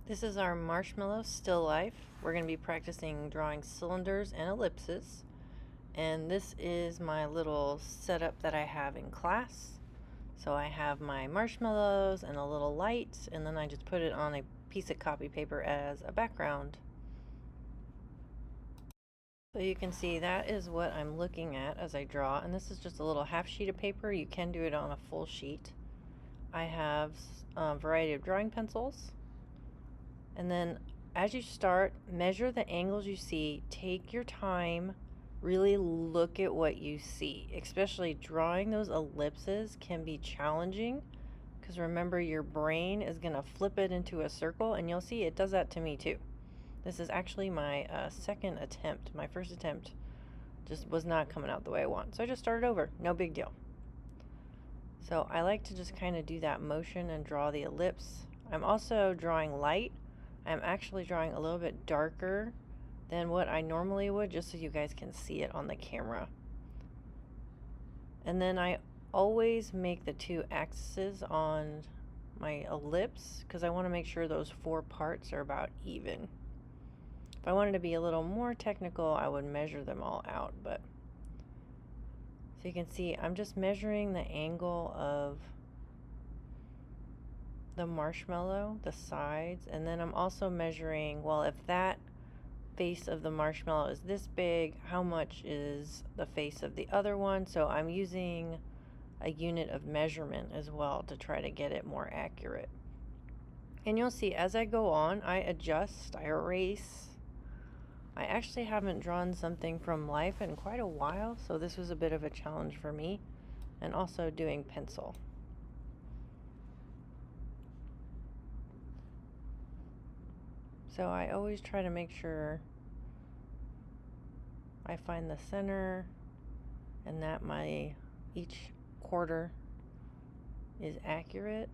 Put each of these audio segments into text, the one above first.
This is our Marshmallow still life. We're going to be practicing drawing cylinders and ellipses. And this is my little setup that I have in class. So I have my marshmallows and a little light, and then I just put it on a piece of copy paper as a background. So you can see that is what I'm looking at as I draw, and this is just a little half sheet of paper. You can do it on a full sheet. I have a variety of drawing pencils. And then as you start, measure the angles you see. Take your time, really look at what you see. Especially drawing those ellipses can be challenging because remember, your brain is going to flip it into a circle, and you'll see it does that to me too. This is actually my second attempt. My first attempt just was not coming out the way I want, so I just started over. No big deal. So I like to just kind of do that motion and draw the ellipse. I'm also drawing light. I'm actually drawing a little bit darker than what I normally would, just so you guys can see it on the camera. And then I always make the two axes on my ellipse because I want to make sure those four parts are about even. If I wanted to be a little more technical, I would measure them all out, but so you can see I'm just measuring the angle of the marshmallow, the sides, and then I'm also measuring, well, if that face of the marshmallow is this big, how much is the face of the other one? So I'm using a unit of measurement as well to try to get it more accurate. And you'll see as I go on, I adjust, I erase. I actually haven't drawn something from life in quite a while, so this was a bit of a challenge for me, and also doing pencil. So I always try to make sure I find the center and that my each quarter is accurate.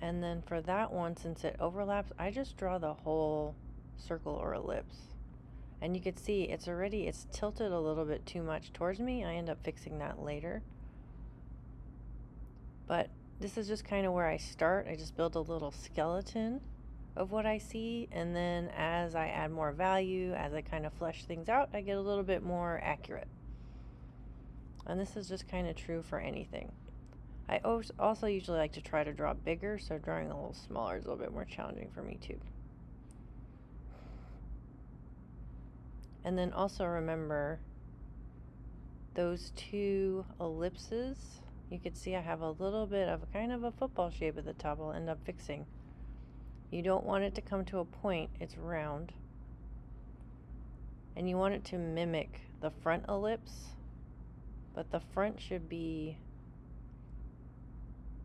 And then for that one, since it overlaps, I just draw the whole circle or ellipse. And you can see it's tilted a little bit too much towards me. I end up fixing that later. But this is just kind of where I start. I just build a little skeleton of what I see, and then as I add more value, as I kind of flesh things out, I get a little bit more accurate. And this is just kind of true for anything. I also usually like to try to draw bigger, so drawing a little smaller is a little bit more challenging for me too. And then also remember those two ellipses. You can see I have a little bit of kind of a football shape at the top I'll end up fixing. You don't want it to come to a point, it's round. And you want it to mimic the front ellipse, but the front should be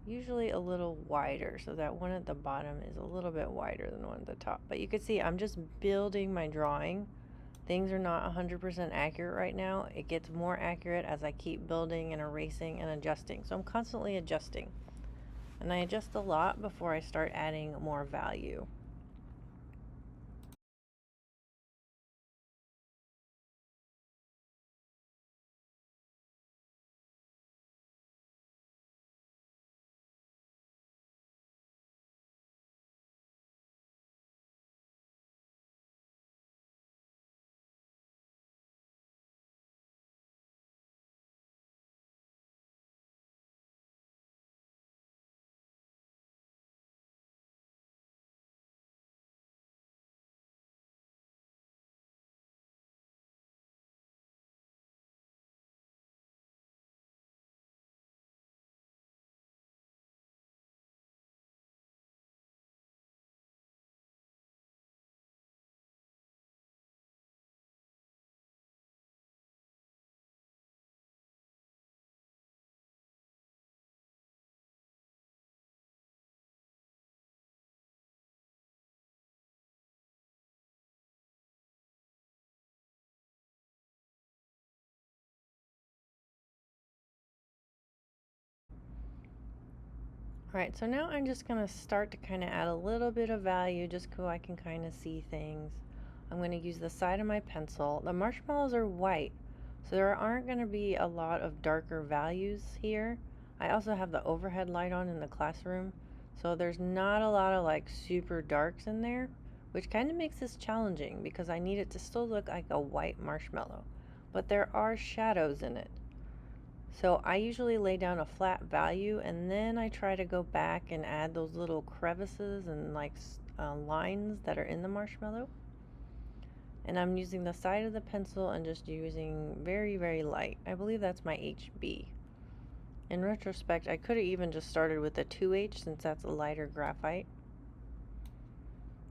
usually a little wider, so that one at the bottom is a little bit wider than the one at the top. But you can see I'm just building my drawing. Things are not 100% accurate right now. It gets more accurate as I keep building and erasing and adjusting. So I'm constantly adjusting. And I adjust a lot before I start adding more value. Alright, so now I'm just going to start to kind of add a little bit of value just so I can kind of see things. I'm going to use the side of my pencil. The marshmallows are white, so there aren't going to be a lot of darker values here. I also have the overhead light on in the classroom, So there's not a lot of like super darks in there, which kind of makes this challenging because I need it to still look like a white marshmallow. But there are shadows in it. So I usually lay down a flat value and then I try to go back and add those little crevices and like lines that are in the marshmallow. And I'm using the side of the pencil and just using very, very light. I believe that's my HB. In retrospect, I could have even just started with a 2H since that's a lighter graphite.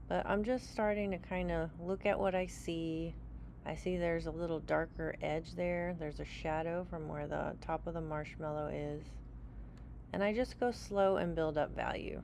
But I'm just starting to kind of look at what I see. I see there's a little darker edge there. There's a shadow from where the top of the marshmallow is. And I just go slow and build up value.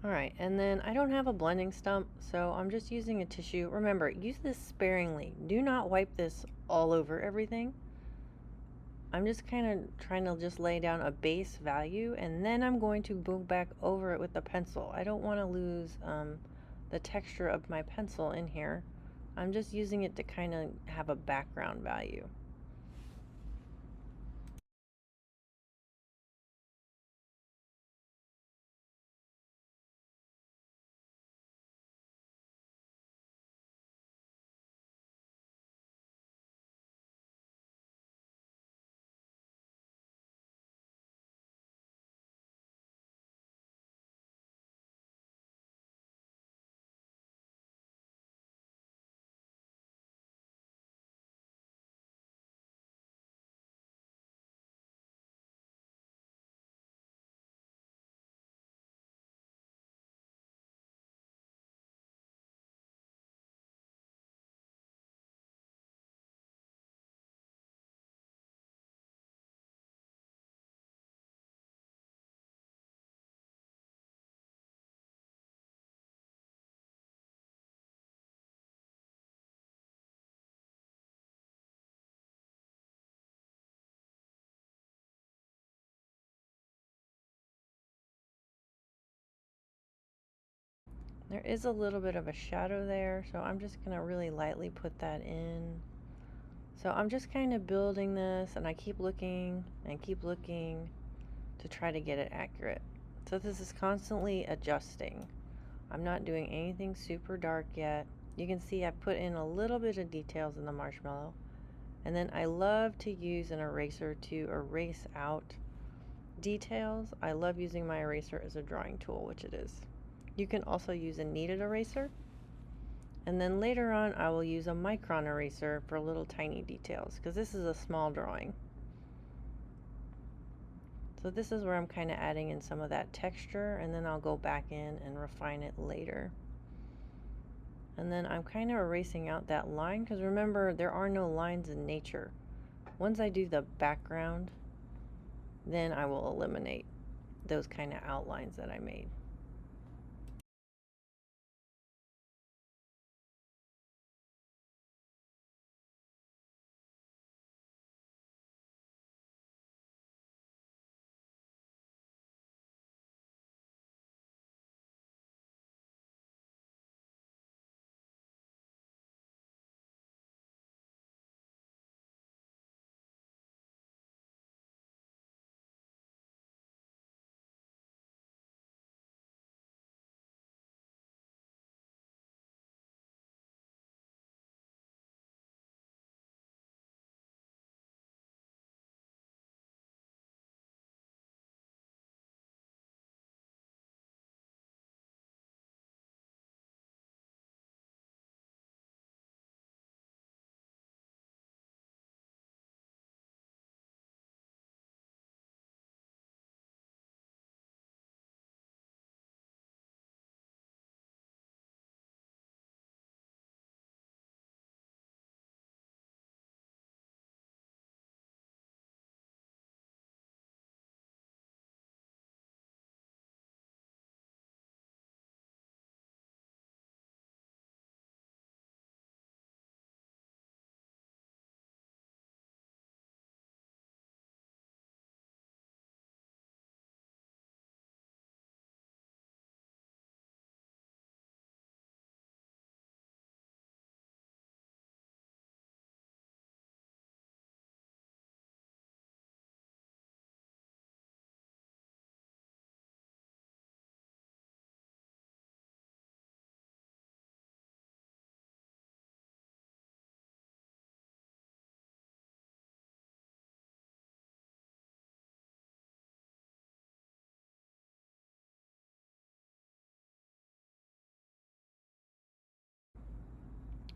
Alright, and then I don't have a blending stump, so I'm just using a tissue. Remember, use this sparingly. Do not wipe this all over everything. I'm just kind of trying to just lay down a base value, and then I'm going to go back over it with the pencil. I don't want to lose the texture of my pencil in here. I'm just using it to kind of have a background value. There is a little bit of a shadow there, so I'm just going to really lightly put that in. So I'm just kind of building this, and I keep looking and keep looking to try to get it accurate. So this is constantly adjusting. I'm not doing anything super dark yet. You can see I put in a little bit of details in the marshmallow. And then I love to use an eraser to erase out details. I love using my eraser as a drawing tool, which it is. You can also use a kneaded eraser. And then later on, I will use a micron eraser for little tiny details, because this is a small drawing. So this is where I'm kind of adding in some of that texture, and then I'll go back in and refine it later. And then I'm kind of erasing out that line, because remember, there are no lines in nature. Once I do the background, then I will eliminate those kind of outlines that I made.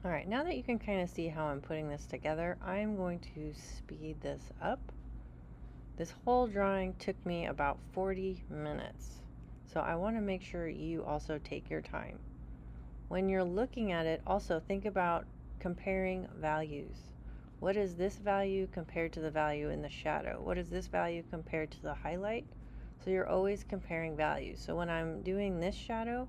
All right, now that you can kind of see how I'm putting this together, I'm going to speed this up. This whole drawing took me about 40 minutes. So I want to make sure you also take your time. When you're looking at it, also think about comparing values. What is this value compared to the value in the shadow? What is this value compared to the highlight? So you're always comparing values. So when I'm doing this shadow,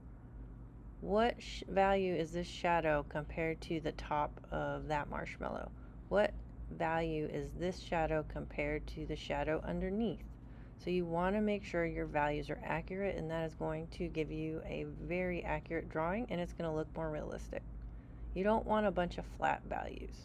what value is this shadow compared to the top of that marshmallow? What value is this shadow compared to the shadow underneath? So you want to make sure your values are accurate, and that is going to give you a very accurate drawing, and it's going to look more realistic. You don't want a bunch of flat values.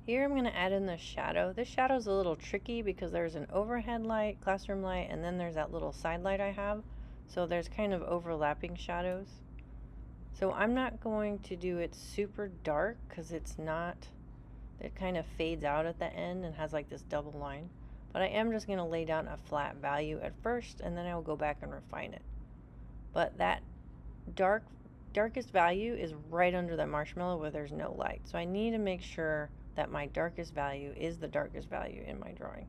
Here I'm going to add in the shadow. This shadow is a little tricky because there's an overhead light, classroom light, and then there's that little side light I have. So there's kind of overlapping shadows. So I'm not going to do it super dark because it's not, it kind of fades out at the end and has like this double line. But I am just going to lay down a flat value at first, and then I will go back and refine it. But that darkest value is right under the marshmallow where there's no light. So I need to make sure that my darkest value is the darkest value in my drawing.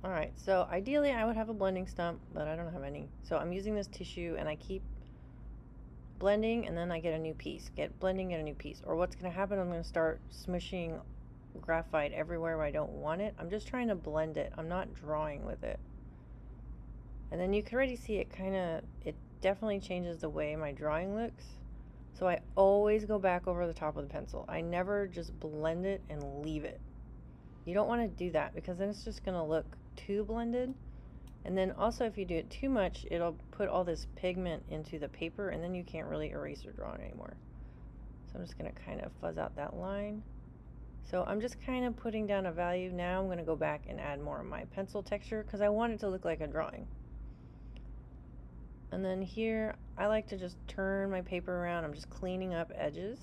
Alright, so ideally I would have a blending stump, but I don't have any. So I'm using this tissue and I keep blending and then I get a new piece. Get blending, get a new piece. Or what's going to happen, I'm going to start smushing graphite everywhere where I don't want it. I'm just trying to blend it. I'm not drawing with it. And then you can already see it definitely changes the way my drawing looks. So I always go back over the top of the pencil. I never just blend it and leave it. You don't want to do that because then it's just going to look too blended. And then also if you do it too much, it'll put all this pigment into the paper and then you can't really erase or draw it anymore. So I'm just going to kind of fuzz out that line. So I'm just kind of putting down a value. Now I'm going to go back and add more of my pencil texture because I want it to look like a drawing. And then here, I like to just turn my paper around. I'm just cleaning up edges.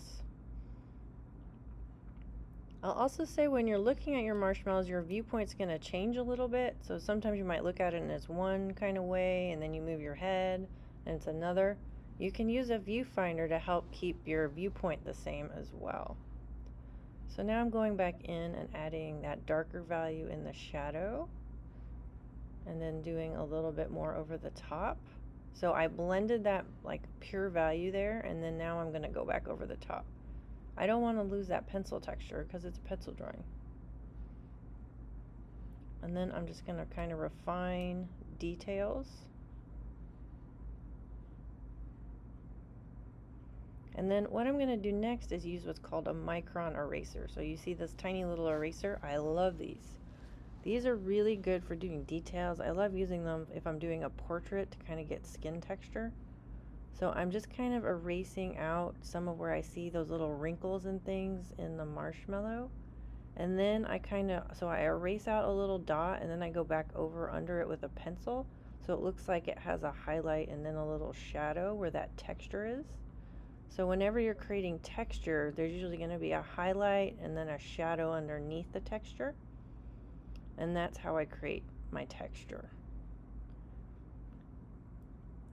I'll also say when you're looking at your marshmallows, your viewpoint's going to change a little bit. So sometimes you might look at it in this one kind of way, and then you move your head, and it's another. You can use a viewfinder to help keep your viewpoint the same as well. So now I'm going back in and adding that darker value in the shadow, and then doing a little bit more over the top. So I blended that like pure value there, and then now I'm going to go back over the top. I don't want to lose that pencil texture because it's a pencil drawing. And then I'm just going to kind of refine details. And then what I'm going to do next is use what's called a micron eraser. So you see this tiny little eraser? I love these. These are really good for doing details. I love using them if I'm doing a portrait to kind of get skin texture. So I'm just kind of erasing out some of where I see those little wrinkles and things in the marshmallow. And then I erase out a little dot and then I go back over under it with a pencil. So it looks like it has a highlight and then a little shadow where that texture is. So whenever you're creating texture, there's usually going to be a highlight and then a shadow underneath the texture. And that's how I create my texture.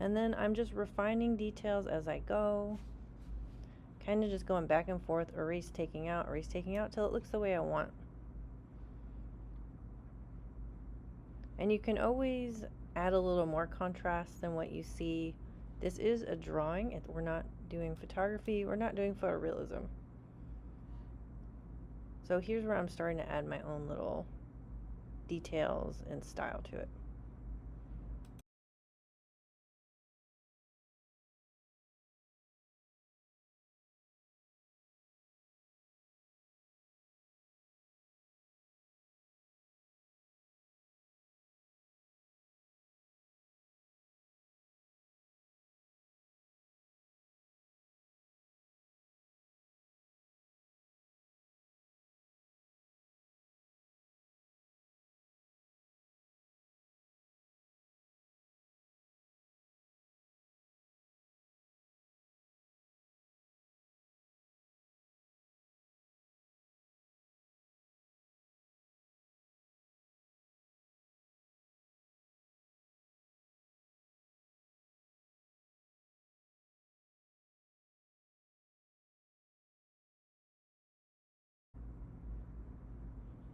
And then I'm just refining details as I go. Kind of just going back and forth, erase, taking out, till it looks the way I want. And you can always add a little more contrast than what you see. This is a drawing. We're not doing photography. We're not doing photorealism. So here's where I'm starting to add my own little details and style to it.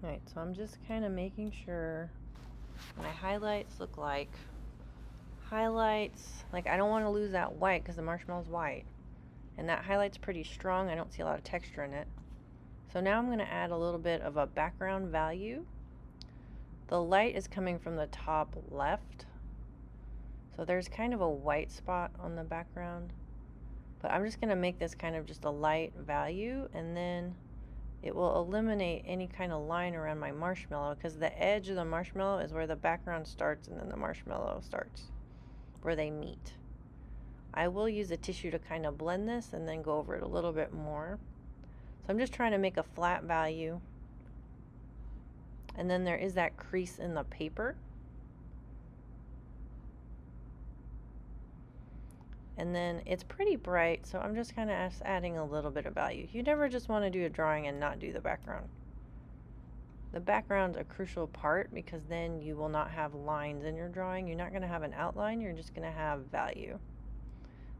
Alright, so I'm just kind of making sure my highlights look like highlights. Like I don't want to lose that white because the marshmallow's white. And that highlight's pretty strong. I don't see a lot of texture in it. So now I'm going to add a little bit of a background value. The light is coming from the top left. So there's kind of a white spot on the background. But I'm just going to make this kind of just a light value, and then it will eliminate any kind of line around my marshmallow because the edge of the marshmallow is where the background starts and then the marshmallow starts, where they meet. I will use a tissue to kind of blend this and then go over it a little bit more. So I'm just trying to make a flat value. And then there is that crease in the paper. And then it's pretty bright, so I'm just kind of adding a little bit of value. You never just want to do a drawing and not do the background. The background's a crucial part because then you will not have lines in your drawing. You're not going to have an outline, you're just going to have value.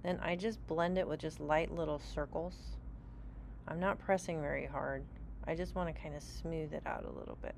Then I just blend it with just light little circles. I'm not pressing very hard. I just want to kind of smooth it out a little bit.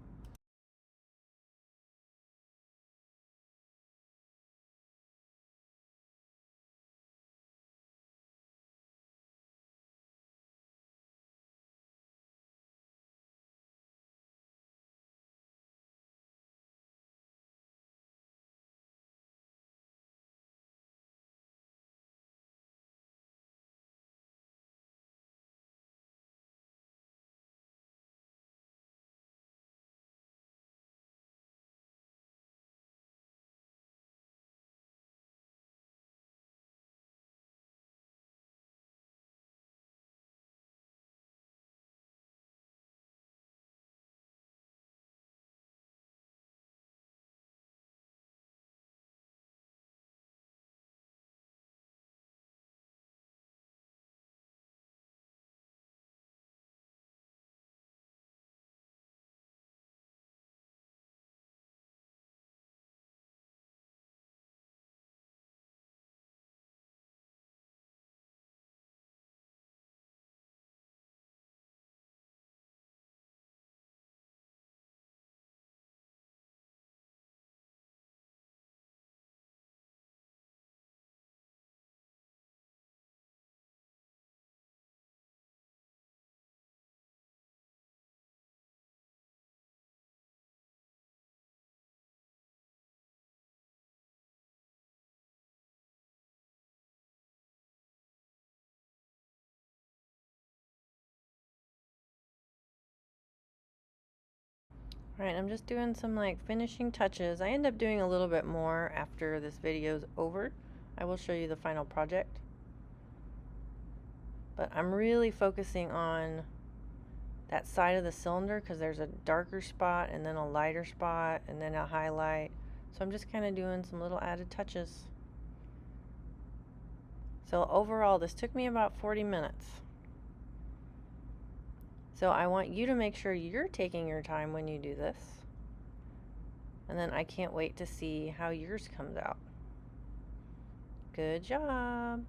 Alright, I'm just doing some like finishing touches. I end up doing a little bit more after this video's over. I will show you the final project. But I'm really focusing on that side of the cylinder because there's a darker spot and then a lighter spot and then a highlight. So I'm just kind of doing some little added touches. So overall, this took me about 40 minutes. So I want you to make sure you're taking your time when you do this. And then I can't wait to see how yours comes out. Good job.